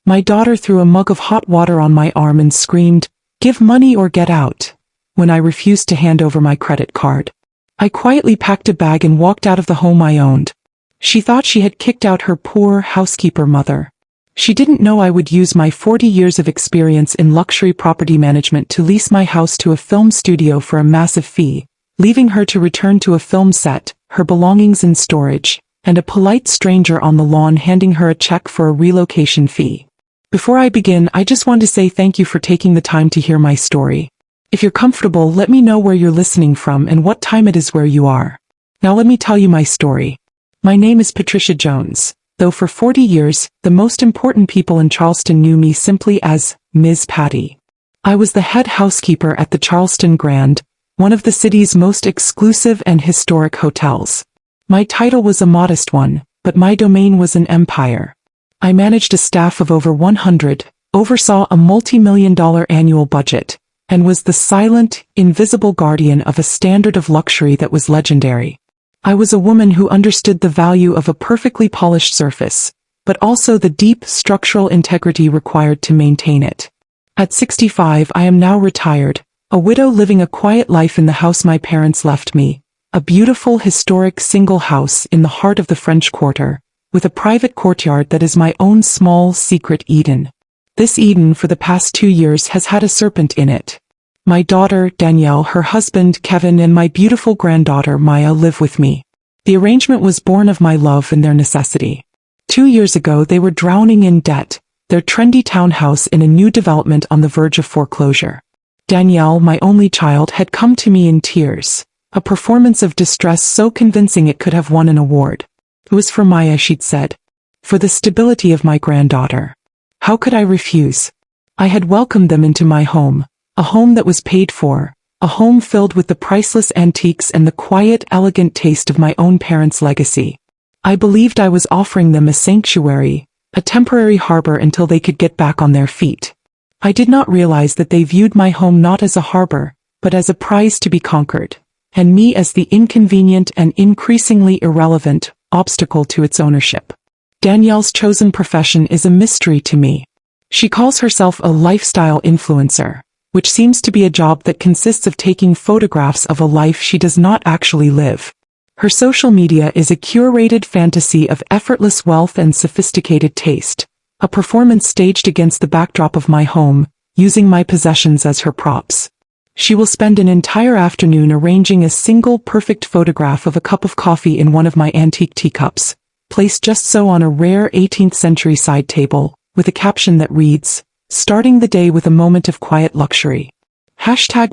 My daughter threw a mug of hot water on my arm and screamed, "Give money or get out," when I refused to hand over my credit card. I quietly packed a bag and walked out of the home I owned. She thought she had kicked out her poor housekeeper mother. She didn't know I would use my 40 years of experience in luxury property management to lease my house to a film studio for a massive fee, leaving her to return to a film set, her belongings in storage, and a polite stranger on the lawn handing her a check for a relocation fee. Before I begin, I just want to say thank you for taking the time to hear my story. If you're comfortable, let me know where you're listening from and what time it is where you are. Now let me tell you my story. My name is Patricia Jones, though for 40 years, the most important people in Charleston knew me simply as Ms. Patty. I was the head housekeeper at the Charleston Grand, one of the city's most exclusive and historic hotels. My title was a modest one, but my domain was an empire. I managed a staff of over 100, oversaw a multi-million-dollar annual budget, and was the silent, invisible guardian of a standard of luxury that was legendary. I was a woman who understood the value of a perfectly polished surface, but also the deep structural integrity required to maintain it. At 65, I am now retired, a widow living a quiet life in the house my parents left me, a beautiful historic single house in the heart of the French Quarter, with a private courtyard that is my own small secret Eden. This Eden for the past 2 years has had a serpent in it. My daughter, Danielle, her husband, Kevin, and my beautiful granddaughter, Maya, live with me. The arrangement was born of my love and their necessity. 2 years ago, they were drowning in debt, their trendy townhouse in a new development on the verge of foreclosure. Danielle, my only child, had come to me in tears, a performance of distress so convincing it could have won an award. It was for Maya, she'd said. For the stability of my granddaughter. How could I refuse? I had welcomed them into my home. A home that was paid for, a home filled with the priceless antiques and the quiet, elegant taste of my own parents' legacy. I believed I was offering them a sanctuary, a temporary harbor until they could get back on their feet. I did not realize that they viewed my home not as a harbor, but as a prize to be conquered, and me as the inconvenient and increasingly irrelevant obstacle to its ownership. Danielle's chosen profession is a mystery to me. She calls herself a lifestyle influencer, which seems to be a job that consists of taking photographs of a life she does not actually live. Her social media is a curated fantasy of effortless wealth and sophisticated taste, a performance staged against the backdrop of my home, using my possessions as her props. She will spend an entire afternoon arranging a single perfect photograph of a cup of coffee in one of my antique teacups, placed just so on a rare 18th century side table, with a caption that reads, "Starting the day with a moment of quiet luxury.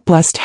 #blessed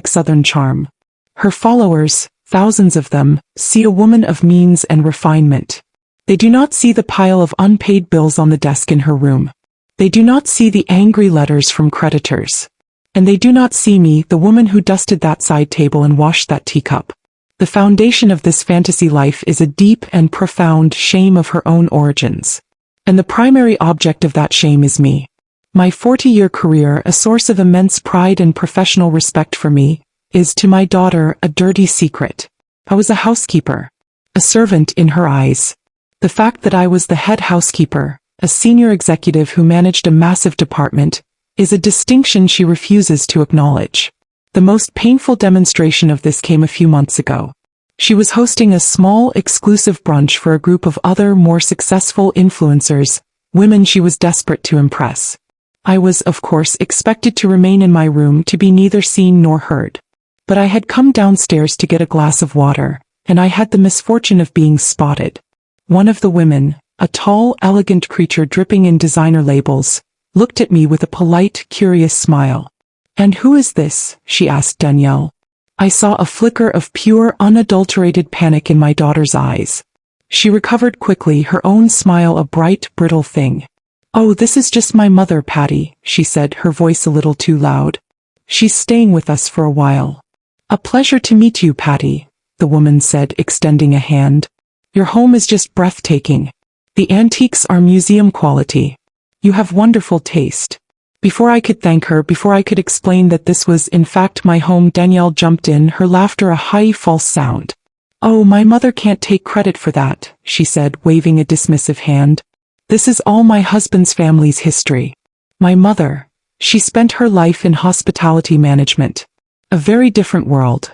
#Southern charm." Her followers, thousands of them, see a woman of means and refinement. They do not see the pile of unpaid bills on the desk in her room. They do not see the angry letters from creditors. And they do not see me, the woman who dusted that side table and washed that teacup. The foundation of this fantasy life is a deep and profound shame of her own origins. And the primary object of that shame is me. My 40-year career, a source of immense pride and professional respect for me, is to my daughter a dirty secret. I was a housekeeper, a servant in her eyes. The fact that I was the head housekeeper, a senior executive who managed a massive department, is a distinction she refuses to acknowledge. The most painful demonstration of this came a few months ago. She was hosting a small, exclusive brunch for a group of other, more successful influencers, women she was desperate to impress. I was, of course, expected to remain in my room to be neither seen nor heard. But I had come downstairs to get a glass of water, and I had the misfortune of being spotted. One of the women, a tall, elegant creature dripping in designer labels, looked at me with a polite, curious smile. "And who is this?" she asked Danielle. I saw a flicker of pure, unadulterated panic in my daughter's eyes. She recovered quickly, her own smile a bright, brittle thing. "Oh, this is just my mother, Patty," she said, her voice a little too loud. "She's staying with us for a while." "A pleasure to meet you, Patty," the woman said, extending a hand. "Your home is just breathtaking. The antiques are museum quality. You have wonderful taste." Before I could thank her, before I could explain that this was in fact my home, Danielle jumped in, her laughter a high, false sound. "Oh, my mother can't take credit for that," she said, waving a dismissive hand. This is all my husband's family's history. My mother, she spent her life in hospitality management. A very different world.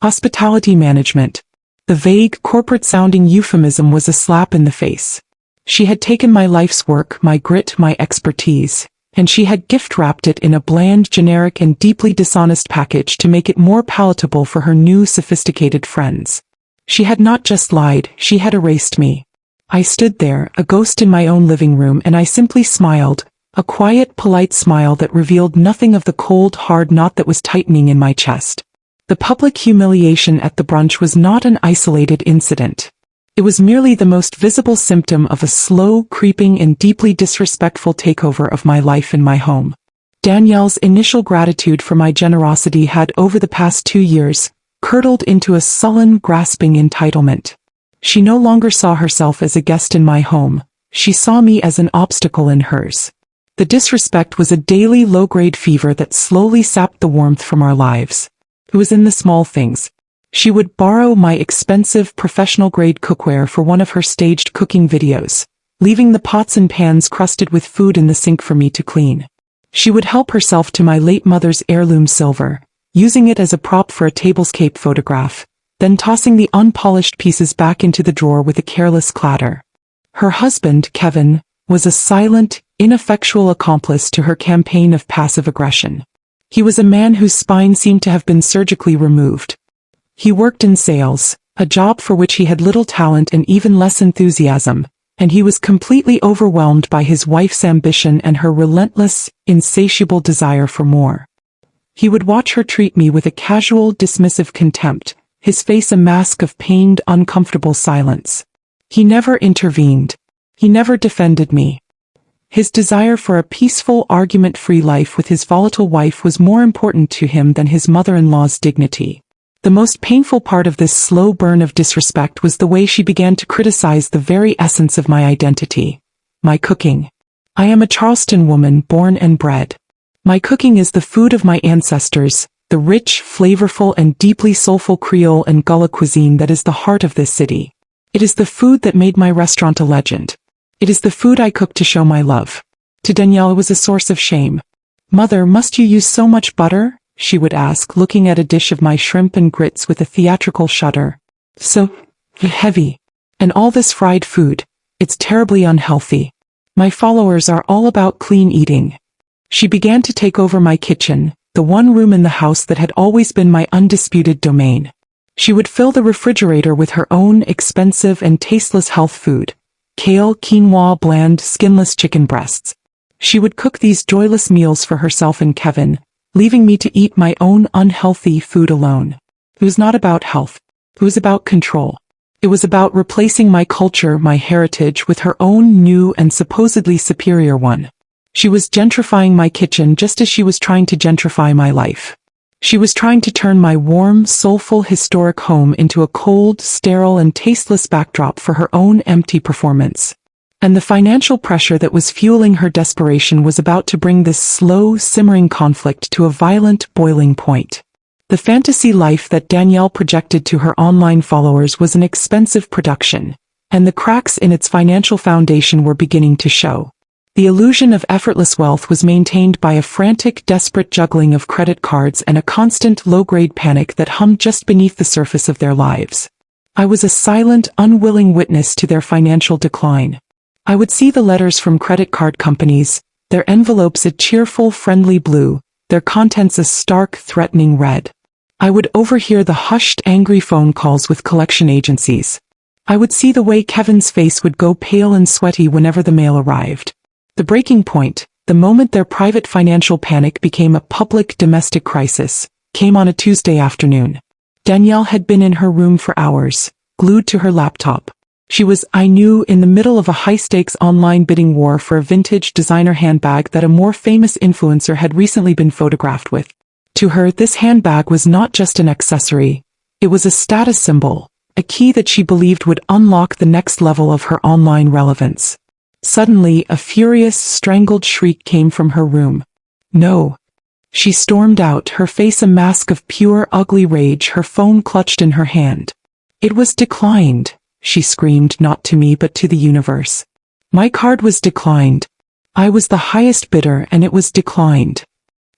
Hospitality management. The vague, corporate-sounding euphemism was a slap in the face. She had taken my life's work, my grit, my expertise, and she had gift-wrapped it in a bland, generic, and deeply dishonest package to make it more palatable for her new, sophisticated friends. She had not just lied, she had erased me. I stood there, a ghost in my own living room, and I simply smiled, a quiet, polite smile that revealed nothing of the cold, hard knot that was tightening in my chest. The public humiliation at the brunch was not an isolated incident. It was merely the most visible symptom of a slow, creeping, and deeply disrespectful takeover of my life in my home. Danielle's initial gratitude for my generosity had, over the past 2 years, curdled into a sullen, grasping entitlement. She no longer saw herself as a guest in my home. She saw me as an obstacle in hers. The disrespect was a daily low-grade fever that slowly sapped the warmth from our lives. It was in the small things. She would borrow my expensive professional-grade cookware for one of her staged cooking videos, leaving the pots and pans crusted with food in the sink for me to clean. She would help herself to my late mother's heirloom silver, using it as a prop for a tablescape photograph, then tossing the unpolished pieces back into the drawer with a careless clatter. Her husband, Kevin, was a silent, ineffectual accomplice to her campaign of passive aggression. He was a man whose spine seemed to have been surgically removed. He worked in sales, a job for which he had little talent and even less enthusiasm, and he was completely overwhelmed by his wife's ambition and her relentless, insatiable desire for more. He would watch her treat me with a casual, dismissive contempt, his face a mask of pained, uncomfortable silence. He never intervened. He never defended me. His desire for a peaceful, argument-free life with his volatile wife was more important to him than his mother-in-law's dignity. The most painful part of this slow burn of disrespect was the way she began to criticize the very essence of my identity. My cooking. I am a Charleston woman born and bred. My cooking is the food of my ancestors, the rich, flavorful, and deeply soulful Creole and Gullah cuisine that is the heart of this city. It is the food that made my restaurant a legend. It is the food I cook to show my love. To Danielle it was a source of shame. "Mother, must you use so much butter?" she would ask, looking at a dish of my shrimp and grits with a theatrical shudder. "So heavy. And all this fried food. It's terribly unhealthy. My followers are all about clean eating." She began to take over my kitchen, the one room in the house that had always been my undisputed domain. She would fill the refrigerator with her own expensive and tasteless health food. Kale, quinoa, bland, skinless chicken breasts. She would cook these joyless meals for herself and Kevin, leaving me to eat my own unhealthy food alone. It was not about health. It was about control. It was about replacing my culture, my heritage, with her own new and supposedly superior one. She was gentrifying my kitchen just as she was trying to gentrify my life. She was trying to turn my warm, soulful, historic home into a cold, sterile, and tasteless backdrop for her own empty performance. And the financial pressure that was fueling her desperation was about to bring this slow, simmering conflict to a violent, boiling point. The fantasy life that Danielle projected to her online followers was an expensive production, and the cracks in its financial foundation were beginning to show. The illusion of effortless wealth was maintained by a frantic, desperate juggling of credit cards and a constant low-grade panic that hummed just beneath the surface of their lives. I was a silent, unwilling witness to their financial decline. I would see the letters from credit card companies, their envelopes a cheerful, friendly blue, their contents a stark, threatening red. I would overhear the hushed, angry phone calls with collection agencies. I would see the way Kevin's face would go pale and sweaty whenever the mail arrived. The breaking point, the moment their private financial panic became a public domestic crisis, came on a Tuesday afternoon. Danielle had been in her room for hours, glued to her laptop. She was, I knew, in the middle of a high-stakes online bidding war for a vintage designer handbag that a more famous influencer had recently been photographed with. To her, this handbag was not just an accessory. It was a status symbol, a key that she believed would unlock the next level of her online relevance. Suddenly, a furious, strangled shriek came from her room. "No." She stormed out, her face a mask of pure, ugly rage, her phone clutched in her hand. "It was declined," she screamed, not to me but to the universe. My card was declined. I was the highest bidder and it was declined.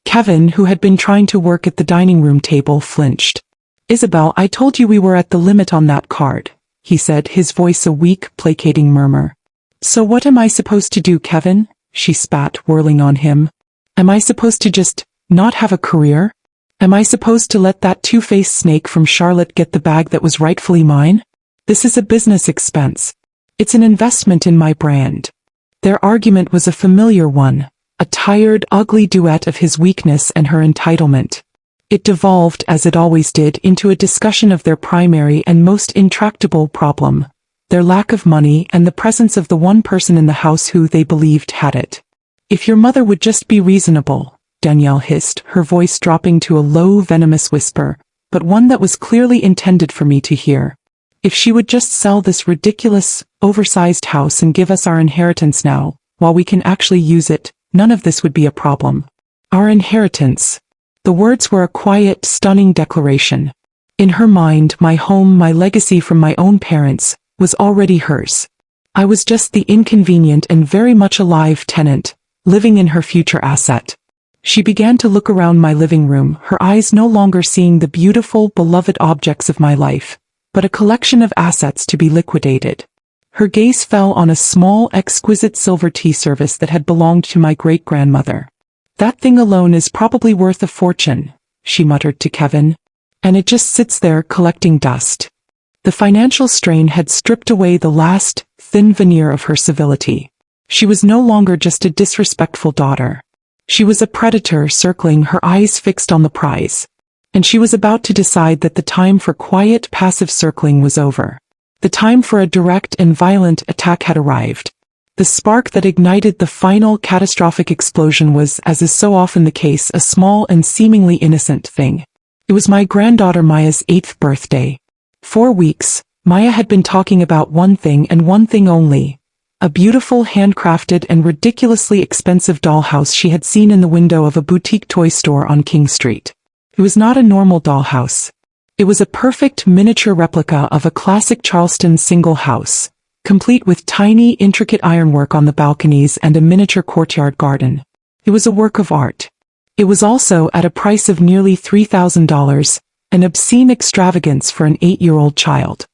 Kevin, who had been trying to work at the dining room table, flinched. Isabel, I told you we were at the limit on that card, he said, his voice a weak, placating murmur. So what am I supposed to do, Kevin? She spat, whirling on him. Am I supposed to just not have a career? Am I supposed to let that two-faced snake from Charlotte get the bag that was rightfully mine? This is a business expense. It's an investment in my brand. Their argument was a familiar one, a tired, ugly duet of his weakness and her entitlement. It devolved, as it always did, into a discussion of their primary and most intractable problem, their lack of money and the presence of the one person in the house who they believed had it. If your mother would just be reasonable, Danielle hissed, her voice dropping to a low, venomous whisper, but one that was clearly intended for me to hear. If she would just sell this ridiculous, oversized house and give us our inheritance now, while we can actually use it, none of this would be a problem. Our inheritance. The words were a quiet, stunning declaration. In her mind, my home, my legacy from my own parents, was already hers. I was just the inconvenient and very much alive tenant, living in her future asset. She began to look around my living room, her eyes no longer seeing the beautiful, beloved objects of my life, but a collection of assets to be liquidated. Her gaze fell on a small, exquisite silver tea service that had belonged to my great-grandmother. That thing alone is probably worth a fortune, she muttered to Kevin. And it just sits there collecting dust. The financial strain had stripped away the last, thin veneer of her civility. She was no longer just a disrespectful daughter. She was a predator circling, her eyes fixed on the prize. And she was about to decide that the time for quiet, passive circling was over. The time for a direct and violent attack had arrived. The spark that ignited the final catastrophic explosion was, as is so often the case, a small and seemingly innocent thing. It was my granddaughter Maya's 8th birthday. 4 weeks, Maya had been talking about one thing and one thing only. A beautiful, handcrafted and ridiculously expensive dollhouse she had seen in the window of a boutique toy store on King Street. It was not a normal dollhouse. It was a perfect miniature replica of a classic Charleston single house, complete with tiny, intricate ironwork on the balconies and a miniature courtyard garden. It was a work of art. It was also at a price of nearly $3,000, an obscene extravagance for an 8-year-old child.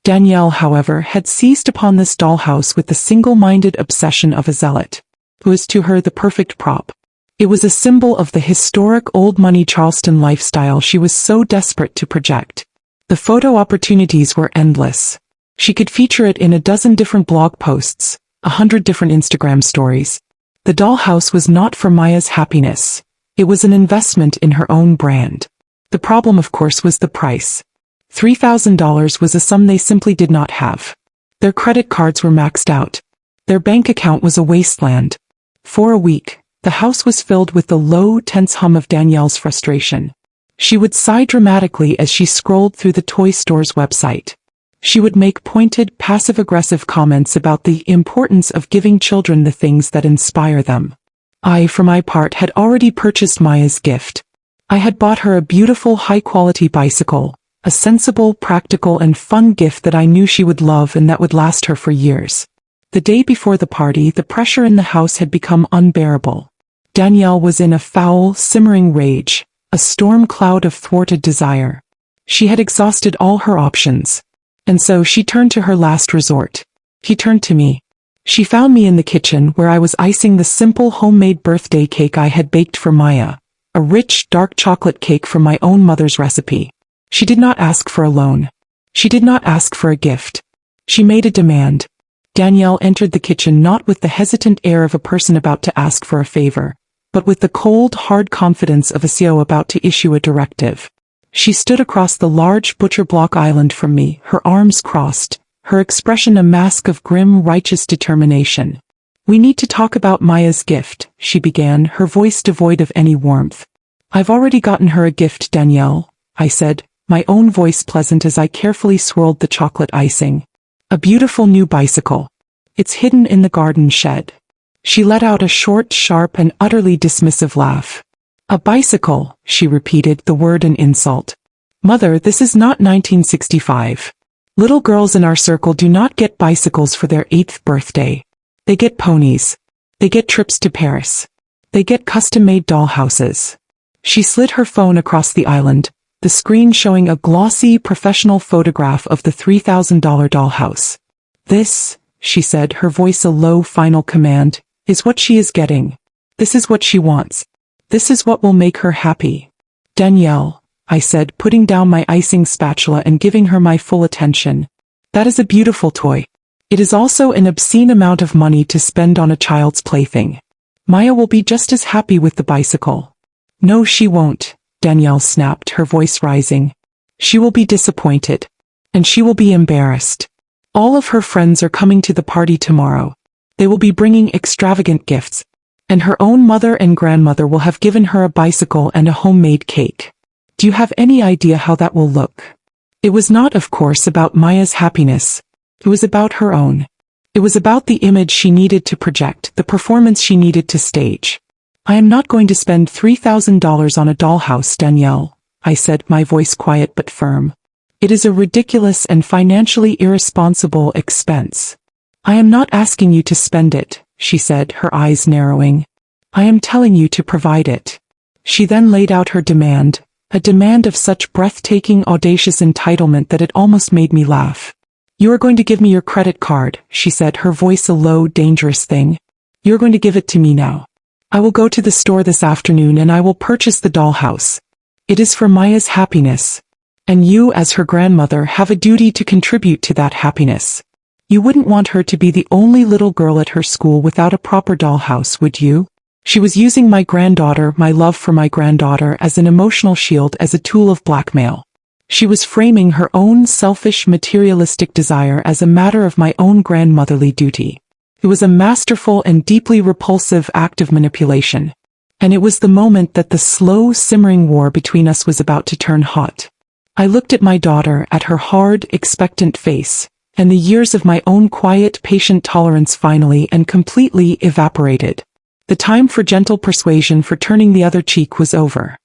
Danielle, however, had seized upon this dollhouse with the single-minded obsession of a zealot. It was to her the perfect prop. It was a symbol of the historic old-money Charleston lifestyle she was so desperate to project. The photo opportunities were endless. She could feature it in a dozen different blog posts, 100 different Instagram stories. The dollhouse was not for Maya's happiness. It was an investment in her own brand. The problem, of course, was the price. $3,000 was a sum they simply did not have. Their credit cards were maxed out. Their bank account was a wasteland. For a week, the house was filled with the low, tense hum of Danielle's frustration. She would sigh dramatically as she scrolled through the toy store's website. She would make pointed, passive-aggressive comments about the importance of giving children the things that inspire them. I, for my part, had already purchased Maya's gift. I had bought her a beautiful, high-quality bicycle, a sensible, practical, and fun gift that I knew she would love and that would last her for years. The day before the party, the pressure in the house had become unbearable. Danielle was in a foul, simmering rage, a storm cloud of thwarted desire. She had exhausted all her options. And so she turned to her last resort. He turned to me. She found me in the kitchen where I was icing the simple homemade birthday cake I had baked for Maya, a rich, dark chocolate cake from my own mother's recipe. She did not ask for a loan. She did not ask for a gift. She made a demand. Danielle entered the kitchen not with the hesitant air of a person about to ask for a favor, but with the cold, hard confidence of a CEO about to issue a directive. She stood across the large butcher block island from me, her arms crossed, her expression a mask of grim, righteous determination. "We need to talk about Maya's gift," she began, her voice devoid of any warmth. "I've already gotten her a gift, Danielle," I said, my own voice pleasant as I carefully swirled the chocolate icing. "A beautiful new bicycle. It's hidden in the garden shed." She let out a short, sharp, and utterly dismissive laugh. "A bicycle," she repeated, the word an insult. "Mother, this is not 1965. Little girls in our circle do not get bicycles for their 8th birthday. They get ponies. They get trips to Paris. They get custom-made dollhouses. She slid her phone across the island, the screen showing a glossy professional photograph of the $3,000 dollhouse. This, she said, her voice a low final command, is what she is getting. This is what she wants. This is what will make her happy. Danielle, I said, putting down my icing spatula and giving her my full attention. That is a beautiful toy. It is also an obscene amount of money to spend on a child's plaything. Maya will be just as happy with the bicycle. No, she won't, Danielle snapped, her voice rising. She will be disappointed. And she will be embarrassed. All of her friends are coming to the party tomorrow. They will be bringing extravagant gifts. And her own mother and grandmother will have given her a bicycle and a homemade cake. Do you have any idea how that will look? It was not, of course, about Maya's happiness. It was about her own. It was about the image she needed to project, the performance she needed to stage. I am not going to spend $3,000 on a dollhouse, Danielle, I said, my voice quiet but firm. It is a ridiculous and financially irresponsible expense. I am not asking you to spend it, she said, her eyes narrowing. I am telling you to provide it. She then laid out her demand, a demand of such breathtaking, audacious entitlement that it almost made me laugh. You are going to give me your credit card, she said, her voice a low, dangerous thing. You're going to give it to me now. I will go to the store this afternoon and I will purchase the dollhouse. It is for Maya's happiness. And you, as her grandmother, have a duty to contribute to that happiness. You wouldn't want her to be the only little girl at her school without a proper dollhouse, would you? She was using my granddaughter, my love for my granddaughter, as an emotional shield, as a tool of blackmail. She was framing her own selfish, materialistic desire as a matter of my own grandmotherly duty. It was a masterful and deeply repulsive act of manipulation. And it was the moment that the slow, simmering war between us was about to turn hot. I looked at my daughter, at her hard, expectant face, and the years of my own quiet, patient tolerance finally and completely evaporated. The time for gentle persuasion, for turning the other cheek, was over.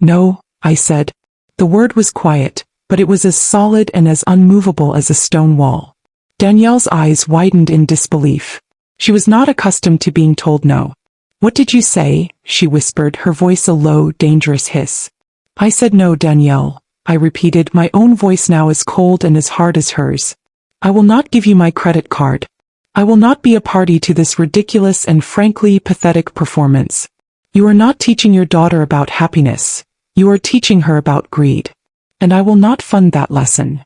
No, I said. The word was quiet, but it was as solid and as unmovable as a stone wall. Danielle's eyes widened in disbelief. She was not accustomed to being told no. What did you say? She whispered, her voice a low, dangerous hiss. I said no, Danielle, I repeated, my own voice now as cold and as hard as hers. I will not give you my credit card. I will not be a party to this ridiculous and frankly pathetic performance. You are not teaching your daughter about happiness. You are teaching her about greed. And I will not fund that lesson.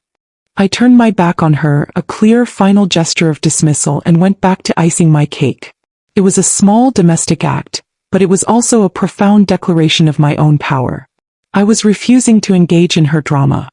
I turned my back on her, a clear final gesture of dismissal, and went back to icing my cake. It was a small domestic act, but it was also a profound declaration of my own power. I was refusing to engage in her drama.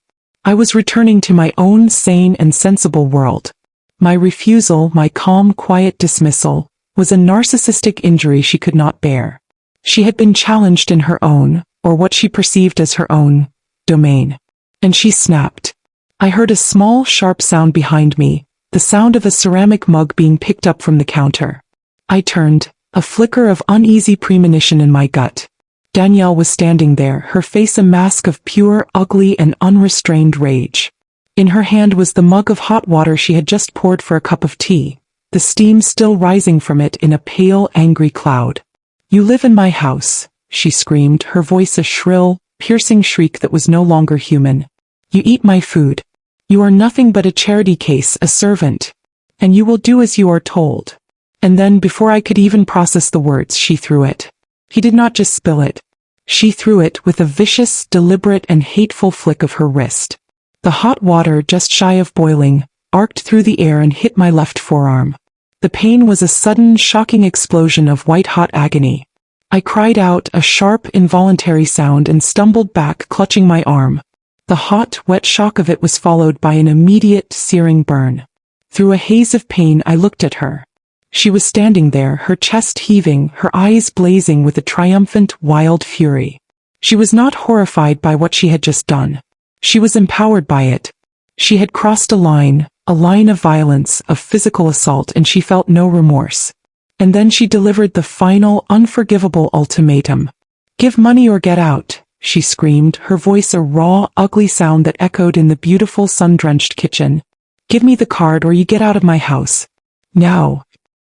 I was returning to my own sane and sensible world. My refusal, my calm, quiet dismissal, was a narcissistic injury she could not bear. She had been challenged in her own, or what she perceived as her own, domain. And she snapped. I heard a small, sharp sound behind me, the sound of a ceramic mug being picked up from the counter. I turned, a flicker of uneasy premonition in my gut. Danielle was standing there, her face a mask of pure, ugly, and unrestrained rage. In her hand was the mug of hot water she had just poured for a cup of tea, the steam still rising from it in a pale, angry cloud. You live in my house, she screamed, her voice a shrill, piercing shriek that was no longer human. You eat my food. You are nothing but a charity case, a servant. And you will do as you are told. And then, before I could even process the words, she threw it. He did not just spill it. She threw it with a vicious, deliberate, and hateful flick of her wrist. The hot water, just shy of boiling, arced through the air and hit my left forearm. The pain was a sudden, shocking explosion of white-hot agony. I cried out, a sharp, involuntary sound, and stumbled back, clutching my arm. The hot, wet shock of it was followed by an immediate, searing burn. Through a haze of pain, I looked at her. She was standing there, her chest heaving, her eyes blazing with a triumphant, wild fury. She was not horrified by what she had just done. She was empowered by it. She had crossed a line of violence, of physical assault, and she felt no remorse. And then she delivered the final, unforgivable ultimatum. Give money or get out, she screamed, her voice a raw, ugly sound that echoed in the beautiful sun-drenched kitchen. Give me the card or you get out of my house. Now.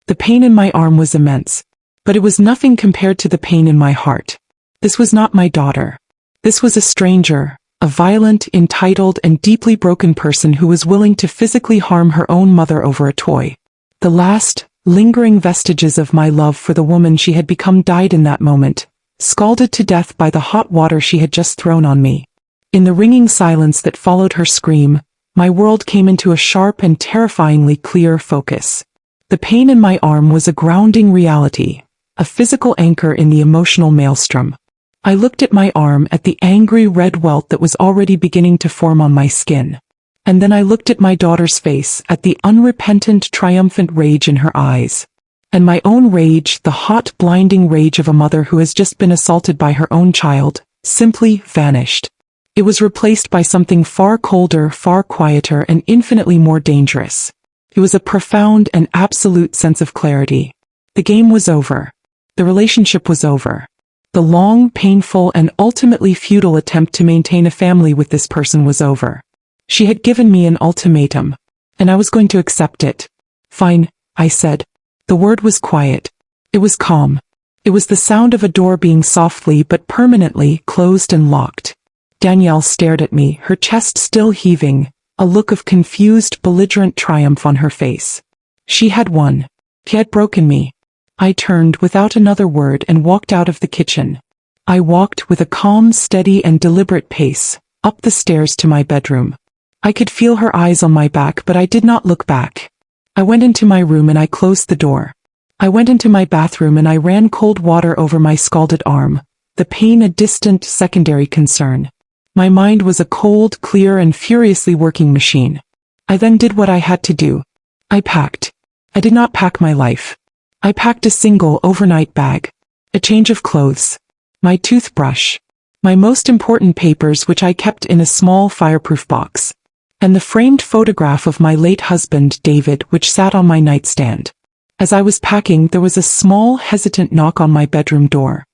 The pain in my arm was immense, but it was nothing compared to the pain in my heart. This was not my daughter. This was a stranger, a violent, entitled, and deeply broken person who was willing to physically harm her own mother over a toy. The last, lingering vestiges of my love for the woman she had become died in that moment, scalded to death by the hot water she had just thrown on me. In the ringing silence that followed her scream, my world came into a sharp and terrifyingly clear focus. The pain in my arm was a grounding reality, a physical anchor in the emotional maelstrom. I looked at my arm, at the angry red welt that was already beginning to form on my skin. And then I looked at my daughter's face, at the unrepentant, triumphant rage in her eyes. And my own rage, the hot, blinding rage of a mother who has just been assaulted by her own child, simply vanished. It was replaced by something far colder, far quieter, and infinitely more dangerous. It was a profound and absolute sense of clarity. The game was over. The relationship was over. The long, painful, and ultimately futile attempt to maintain a family with this person was over. She had given me an ultimatum, and I was going to accept it. Fine, I said. The word was quiet. It was calm. It was the sound of a door being softly but permanently closed and locked. Danielle stared at me, her chest still heaving, a look of confused, belligerent triumph on her face. She had won. He had broken me. I turned without another word and walked out of the kitchen. I walked with a calm, steady, and deliberate pace, up the stairs to my bedroom. I could feel her eyes on my back, but I did not look back. I went into my room and I closed the door. I went into my bathroom and I ran cold water over my scalded arm, the pain a distant, secondary concern. My mind was a cold, clear, and furiously working machine. I then did what I had to do. I packed. I did not pack my life. I packed a single overnight bag, a change of clothes, my toothbrush, my most important papers which I kept in a small fireproof box, and the framed photograph of my late husband, David, which sat on my nightstand. As I was packing, there was a small, hesitant knock on my bedroom door.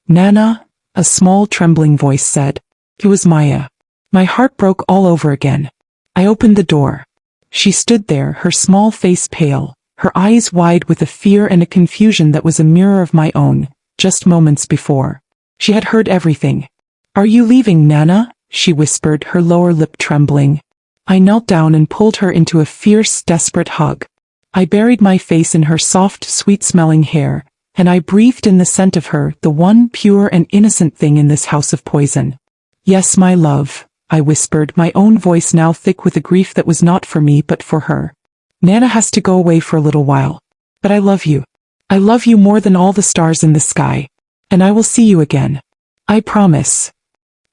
"Nana," a small, trembling voice said. It was Maya. My heart broke all over again. I opened the door. She stood there, her small face pale, her eyes wide with a fear and a confusion that was a mirror of my own, just moments before. She had heard everything. "Are you leaving, Nana?" she whispered, her lower lip trembling. I knelt down and pulled her into a fierce, desperate hug. I buried my face in her soft, sweet-smelling hair, and I breathed in the scent of her, the one pure and innocent thing in this house of poison. "Yes, my love," I whispered, my own voice now thick with a grief that was not for me but for her. "Nana has to go away for a little while. But I love you. I love you more than all the stars in the sky. And I will see you again. I promise."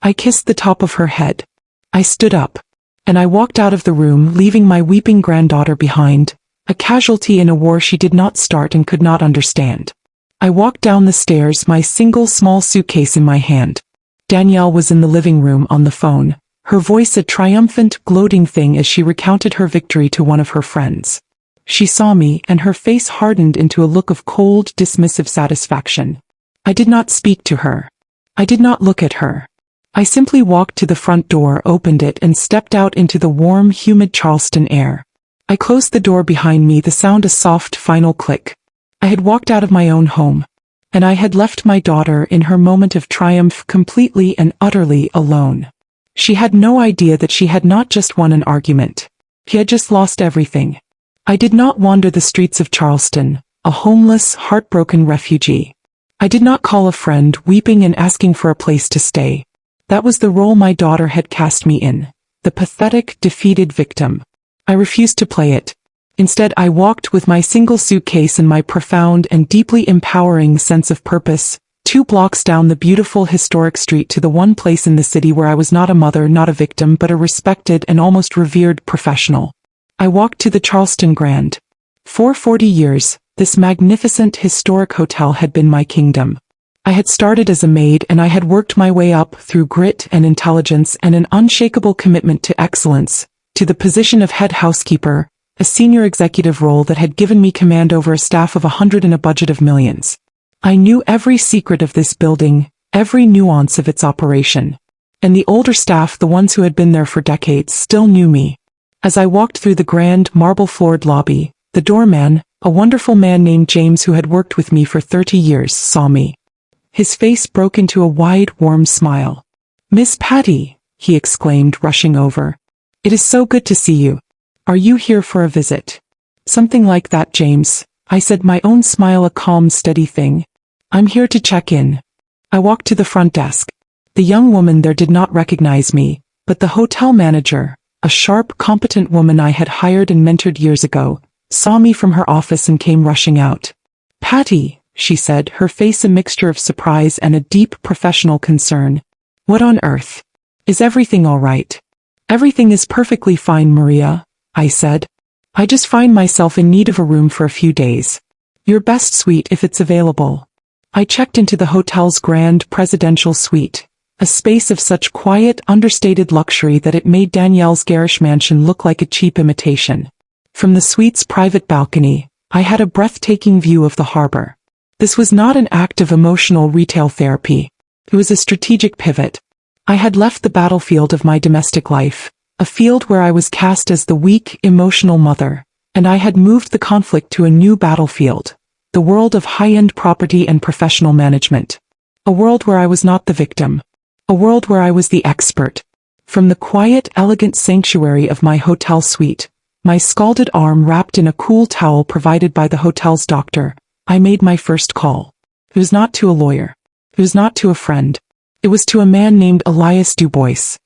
I kissed the top of her head. I stood up. And I walked out of the room, leaving my weeping granddaughter behind, a casualty in a war she did not start and could not understand. I walked down the stairs, my single small suitcase in my hand. Danielle was in the living room on the phone, her voice a triumphant, gloating thing as she recounted her victory to one of her friends. She saw me, and her face hardened into a look of cold, dismissive satisfaction. I did not speak to her. I did not look at her. I simply walked to the front door, opened it, and stepped out into the warm, humid Charleston air. I closed the door behind me, the sound a soft, final click. I had walked out of my own home. And I had left my daughter in her moment of triumph completely and utterly alone. She had no idea that she had not just won an argument. She had just lost everything. I did not wander the streets of Charleston, a homeless, heartbroken refugee. I did not call a friend, weeping and asking for a place to stay. That was the role my daughter had cast me in, the pathetic, defeated victim. I refused to play it. Instead, I walked with my single suitcase and my profound and deeply empowering sense of purpose, 2 blocks down the beautiful historic street to the one place in the city where I was not a mother, not a victim, but a respected and almost revered professional. I walked to the Charleston Grand. For 40 years, this magnificent historic hotel had been my kingdom. I had started as a maid and I had worked my way up through grit and intelligence and an unshakable commitment to excellence, to the position of head housekeeper, a senior executive role that had given me command over a staff of 100 and a budget of millions. I knew every secret of this building, every nuance of its operation. And the older staff, the ones who had been there for decades, still knew me. As I walked through the grand, marble-floored lobby, The doorman, a wonderful man named James who had worked with me for 30 years, saw me. His face broke into a wide, warm smile. "Miss Patty," he exclaimed, rushing over. "It is so good to see you. Are you here for a visit?" "Something like that, James," I said, my own smile a calm, steady thing. "I'm here to check in." I walked to the front desk. The young woman there did not recognize me, but the hotel manager, a sharp, competent woman I had hired and mentored years ago, saw me from her office and came rushing out. "Patty," she said, her face a mixture of surprise and a deep professional concern. "What on earth? Is everything all right?" "Everything is perfectly fine, Maria," I said. "I just find myself in need of a room for a few days. Your best suite if it's available." I checked into the hotel's grand presidential suite, a space of such quiet, understated luxury that it made Danielle's garish mansion look like a cheap imitation. From the suite's private balcony, I had a breathtaking view of the harbor. This was not an act of emotional retail therapy. It was a strategic pivot. I had left the battlefield of my domestic life, a field where I was cast as the weak, emotional mother, and I had moved the conflict to a new battlefield, the world of high-end property and professional management. A world where I was not the victim. A world where I was the expert. From the quiet, elegant sanctuary of my hotel suite, my scalded arm wrapped in a cool towel provided by the hotel's doctor, I made my first call. It was not to a lawyer. It was not to a friend. It was to a man named Elias Dubois.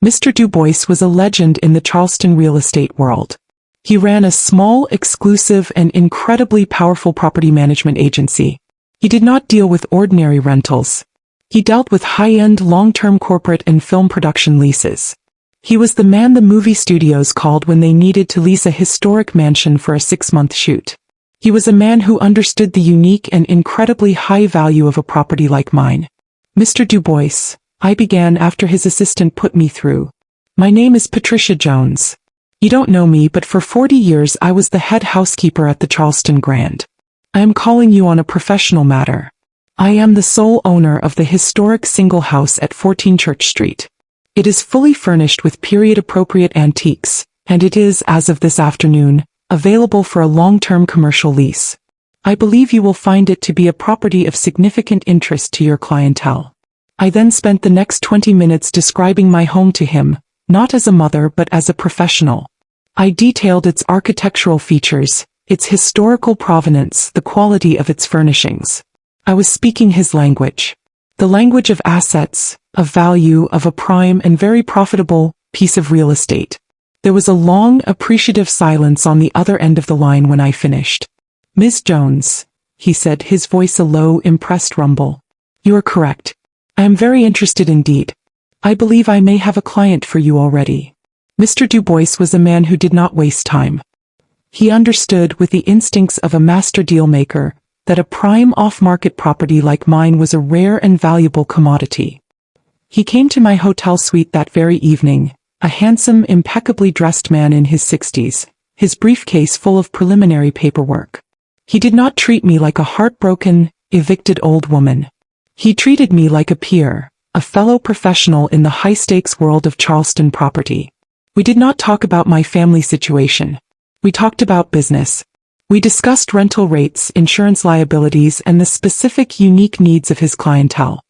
Mr. Dubois was a legend in the Charleston real estate world. He ran a small, exclusive, and incredibly powerful property management agency. He did not deal with ordinary rentals. He dealt with high-end, long-term corporate and film production leases. He was the man the movie studios called when they needed to lease a historic mansion for a 6-month shoot. He was a man who understood the unique and incredibly high value of a property like mine. "Mr. Dubois," I began after his assistant put me through. "My name is Patricia Jones. You don't know me, but for 40 years I was the head housekeeper at the Charleston Grand. I am calling you on a professional matter. I am the sole owner of the historic single house at 14 Church Street. It is fully furnished with period-appropriate antiques, and it is, as of this afternoon, available for a long-term commercial lease. I believe you will find it to be a property of significant interest to your clientele." I then spent the next 20 minutes describing my home to him, not as a mother but as a professional. I detailed its architectural features, its historical provenance, the quality of its furnishings. I was speaking his language. The language of assets, of value, of a prime and very profitable piece of real estate. There was a long, appreciative silence on the other end of the line when I finished. "Ms. Jones," he said, his voice a low, impressed rumble. "You are correct. I am very interested indeed. I believe I may have a client for you already." Mr. Dubois was a man who did not waste time. He understood, with the instincts of a master dealmaker, that a prime off-market property like mine was a rare and valuable commodity. He came to my hotel suite that very evening, a handsome, impeccably dressed man in his 60s, his briefcase full of preliminary paperwork. He did not treat me like a heartbroken, evicted old woman. He treated me like a peer, a fellow professional in the high-stakes world of Charleston property. We did not talk about my family situation. We talked about business. We discussed rental rates, insurance liabilities, and the specific, unique needs of his clientele.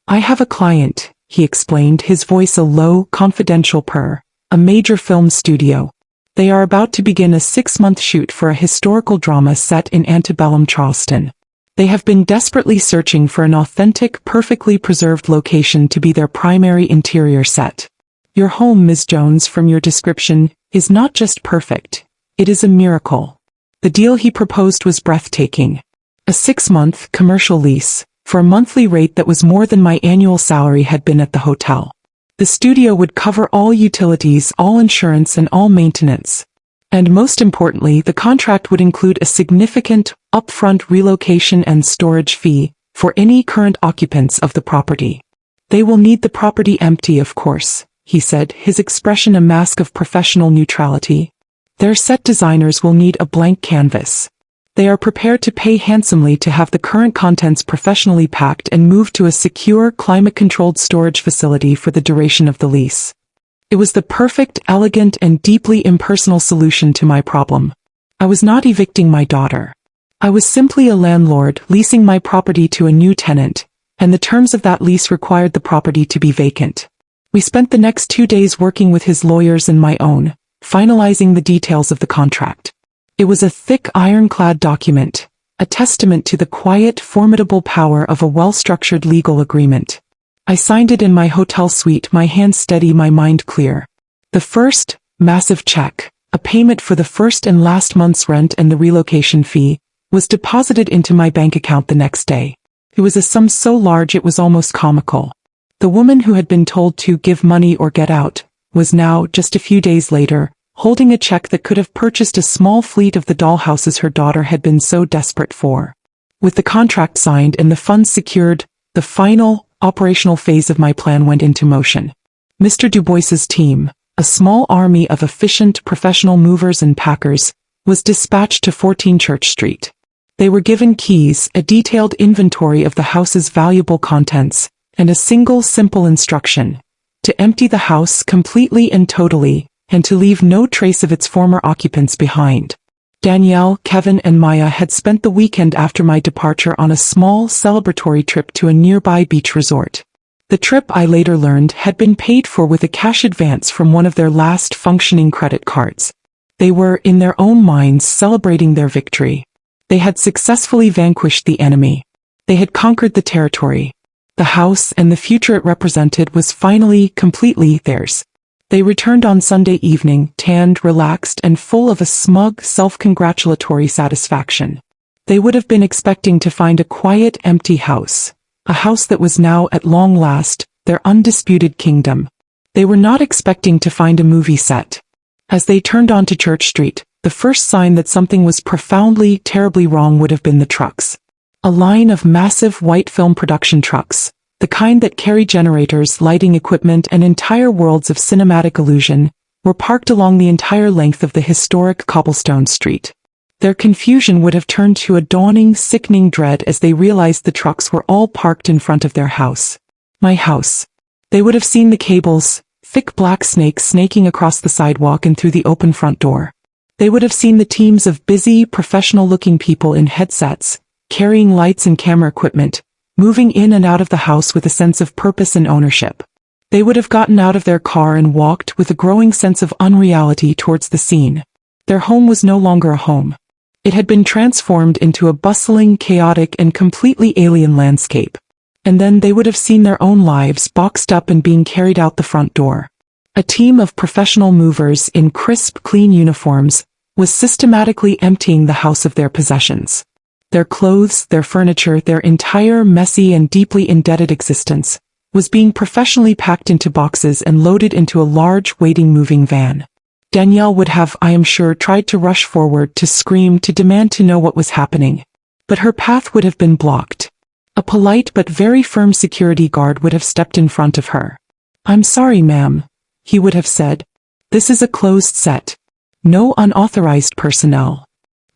"I have a client," he explained, his voice a low, confidential purr, "a major film studio. They are about to begin a 6-month shoot for a historical drama set in antebellum Charleston. They have been desperately searching for an authentic, perfectly preserved location to be their primary interior set. Your home, Ms. Jones, from your description, is not just perfect. It is a miracle." The deal he proposed was breathtaking. A 6-month commercial lease, for a monthly rate that was more than my annual salary had been at the hotel. The studio would cover all utilities, all insurance, and all maintenance. And most importantly, the contract would include a significant, upfront relocation and storage fee for any current occupants of the property. "They will need the property empty, of course," he said, his expression a mask of professional neutrality. "Their set designers will need a blank canvas. They are prepared to pay handsomely to have the current contents professionally packed and moved to a secure, climate-controlled storage facility for the duration of the lease." It was the perfect, elegant, and deeply impersonal solution to my problem. I was not evicting my daughter. I was simply a landlord leasing my property to a new tenant, and the terms of that lease required the property to be vacant. We spent the next 2 days working with his lawyers and my own, finalizing the details of the contract. It was a thick ironclad document, a testament to the quiet, formidable power of a well-structured legal agreement. I signed it in my hotel suite, my hands steady, my mind clear. The first, massive check, a payment for the first and last month's rent and the relocation fee, was deposited into my bank account the next day. It was a sum so large it was almost comical. The woman who had been told to give money or get out, was now, just a few days later, holding a check that could have purchased a small fleet of the dollhouses her daughter had been so desperate for. With the contract signed and the funds secured, the final, operational phase of my plan went into motion. Mr. Dubois's team, a small army of efficient professional movers and packers, was dispatched to 14 Church Street. They were given keys, a detailed inventory of the house's valuable contents, and a single simple instruction: to empty the house completely and totally, and to leave no trace of its former occupants behind. Danielle, Kevin, and Maya had spent the weekend after my departure on a small celebratory trip to a nearby beach resort. The trip, I later learned, had been paid for with a cash advance from one of their last functioning credit cards. They were, in their own minds, celebrating their victory. They had successfully vanquished the enemy. They had conquered the territory. The house and the future it represented was finally, completely theirs. They returned on Sunday evening, tanned, relaxed, and full of a smug, self-congratulatory satisfaction. They would have been expecting to find a quiet, empty house. A house that was now, at long last, their undisputed kingdom. They were not expecting to find a movie set. As they turned onto Church Street, the first sign that something was profoundly, terribly wrong would have been the trucks. A line of massive white film production trucks, the kind that carry generators, lighting equipment, and entire worlds of cinematic illusion, were parked along the entire length of the historic cobblestone street. Their confusion would have turned to a dawning, sickening dread as they realized the trucks were all parked in front of their house. My house. They would have seen the cables, thick black snakes snaking across the sidewalk and through the open front door. They would have seen the teams of busy, professional-looking people in headsets, carrying lights and camera equipment, moving in and out of the house with a sense of purpose and ownership. They would have gotten out of their car and walked with a growing sense of unreality towards the scene. Their home was no longer a home. It had been transformed into a bustling, chaotic, and completely alien landscape. And then they would have seen their own lives boxed up and being carried out the front door. A team of professional movers in crisp, clean uniforms was systematically emptying the house of their possessions. Their clothes, their furniture, their entire messy and deeply indebted existence was being professionally packed into boxes and loaded into a large, waiting moving van. Danielle would have, I am sure, tried to rush forward, to scream, to demand to know what was happening. But her path would have been blocked. A polite but very firm security guard would have stepped in front of her. "I'm sorry, ma'am," he would have said. "This is a closed set. No unauthorized personnel."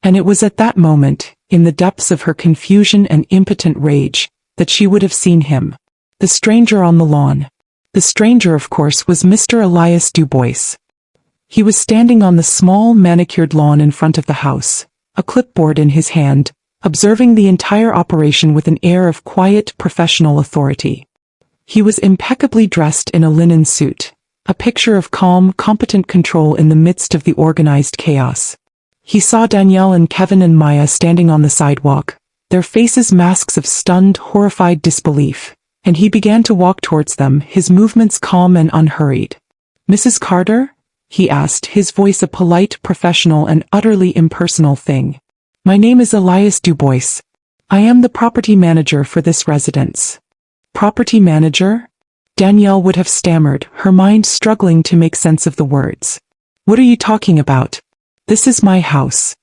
And it was at that moment, in the depths of her confusion and impotent rage, that she would have seen him. The stranger on the lawn. The stranger, of course, was Mr. Elias Dubois. He was standing on the small, manicured lawn in front of the house, a clipboard in his hand, observing the entire operation with an air of quiet, professional authority. He was impeccably dressed in a linen suit, a picture of calm, competent control in the midst of the organized chaos. He saw Danielle and Kevin and Maya standing on the sidewalk, their faces masks of stunned, horrified disbelief, and he began to walk towards them, his movements calm and unhurried. "Mrs. Carter?" he asked, his voice a polite, professional, and utterly impersonal thing. "My name is Elias Dubois. I am the property manager for this residence." "Property manager?" Danielle would have stammered, her mind struggling to make sense of the words. "What are you talking about? This is my house."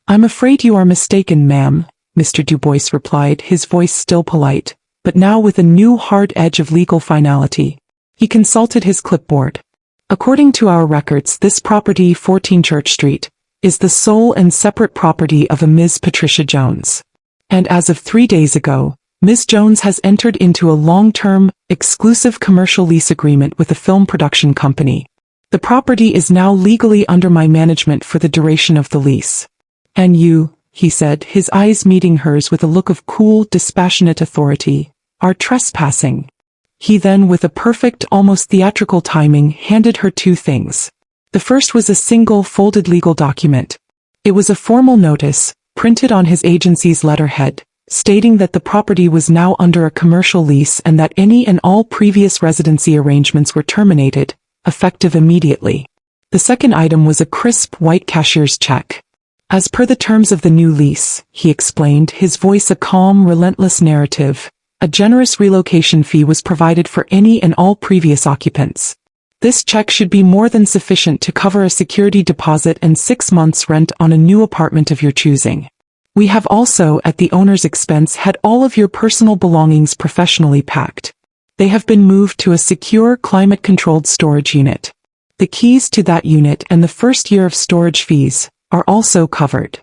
"I'm afraid you are mistaken, ma'am," Mr. Dubois replied, his voice still polite, but now with a new hard edge of legal finality. He consulted his clipboard. "According to our records, this property, 14 Church Street, is the sole and separate property of a Ms. Patricia Jones. And as of 3 days ago, Ms. Jones has entered into a long-term, exclusive commercial lease agreement with a film production company. The property is now legally under my management for the duration of the lease." "And you," he said, his eyes meeting hers with a look of cool, dispassionate authority, "are trespassing." He then, with a perfect, almost theatrical timing, handed her two things. The first was a single, folded legal document. It was a formal notice, printed on his agency's letterhead, stating that the property was now under a commercial lease and that any and all previous residency arrangements were terminated, effective immediately. The second item was a crisp white cashier's check. "As per the terms of the new lease," he explained, his voice a calm, relentless narrative, "a generous relocation fee was provided for any and all previous occupants. This check should be more than sufficient to cover a security deposit and 6 months' rent on a new apartment of your choosing. We have also, at the owner's expense, had all of your personal belongings professionally packed. They have been moved to a secure, climate-controlled storage unit. The keys to that unit and the first year of storage fees are also covered."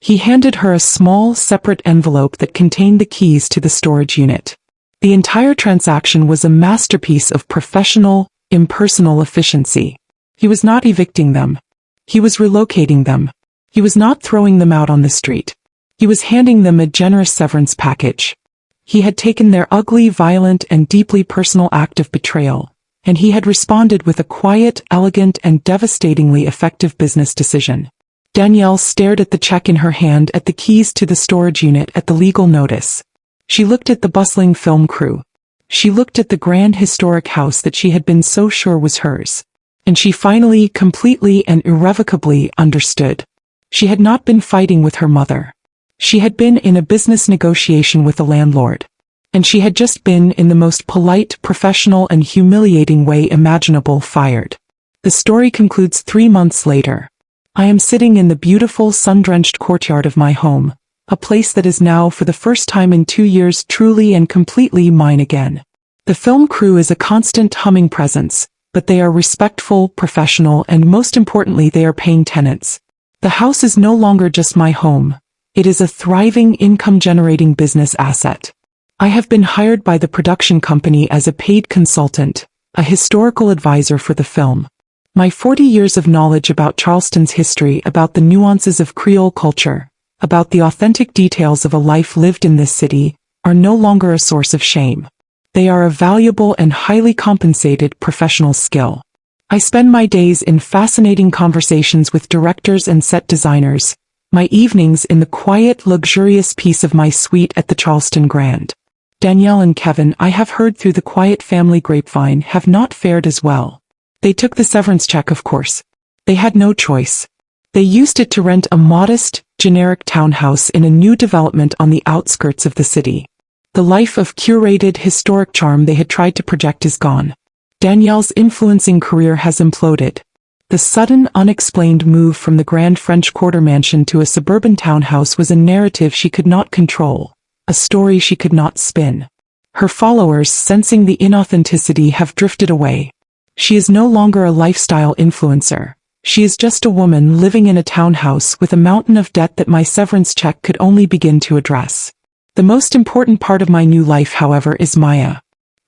He handed her a small, separate envelope that contained the keys to the storage unit. The entire transaction was a masterpiece of professional, impersonal efficiency. He was not evicting them. He was relocating them. He was not throwing them out on the street. He was handing them a generous severance package. He had taken their ugly, violent, and deeply personal act of betrayal, and he had responded with a quiet, elegant, and devastatingly effective business decision. Danielle stared at the check in her hand, at the keys to the storage unit, at the legal notice. She looked at the bustling film crew. She looked at the grand historic house that she had been so sure was hers. And she finally, completely and irrevocably understood. She had not been fighting with her mother. She had been in a business negotiation with the landlord. And she had just been, in the most polite, professional, and humiliating way imaginable, fired. The story concludes 3 months later. I am sitting in the beautiful, sun-drenched courtyard of my home, a place that is now, for the first time in 2 years, truly and completely mine again. The film crew is a constant humming presence, but they are respectful, professional, and most importantly, they are paying tenants. The house is no longer just my home. It is a thriving, income-generating business asset. I have been hired by the production company as a paid consultant, a historical advisor for the film. My 40 years of knowledge about Charleston's history, about the nuances of Creole culture, about the authentic details of a life lived in this city, are no longer a source of shame. They are a valuable and highly compensated professional skill. I spend my days in fascinating conversations with directors and set designers, my evenings in the quiet, luxurious peace of my suite at the Charleston Grand. Danielle and Kevin, I have heard through the quiet family grapevine, have not fared as well. They took the severance check, of course. They had no choice. They used it to rent a modest, generic townhouse in a new development on the outskirts of the city. The life of curated, historic charm they had tried to project is gone. Danielle's influencing career has imploded. The sudden, unexplained move from the grand French Quarter mansion to a suburban townhouse was a narrative she could not control, a story she could not spin. Her followers, sensing the inauthenticity, have drifted away. She is no longer a lifestyle influencer. She is just a woman living in a townhouse with a mountain of debt that my severance check could only begin to address. The most important part of my new life, however, is Maya.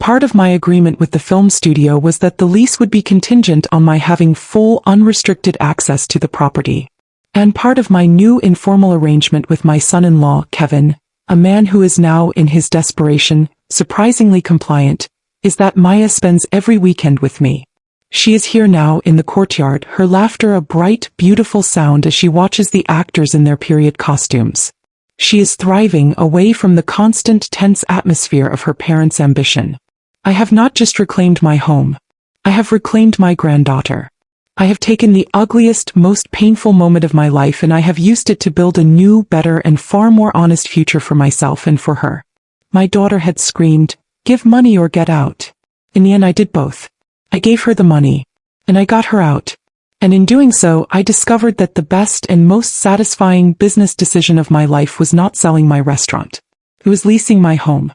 Part of my agreement with the film studio was that the lease would be contingent on my having full, unrestricted access to the property. And part of my new informal arrangement with my son-in-law, Kevin, a man who is now, in his desperation, surprisingly compliant, is that Maya spends every weekend with me. She is here now, in the courtyard, her laughter a bright, beautiful sound as she watches the actors in their period costumes. She is thriving away from the constant, tense atmosphere of her parents' ambition. I have not just reclaimed my home. I have reclaimed my granddaughter. I have taken the ugliest, most painful moment of my life and I have used it to build a new, better, and far more honest future for myself and for her. My daughter had screamed, "Give money or get out." In the end, I did both. I gave her the money, and I got her out. And in doing so, I discovered that the best and most satisfying business decision of my life was not selling my restaurant. It was leasing my home.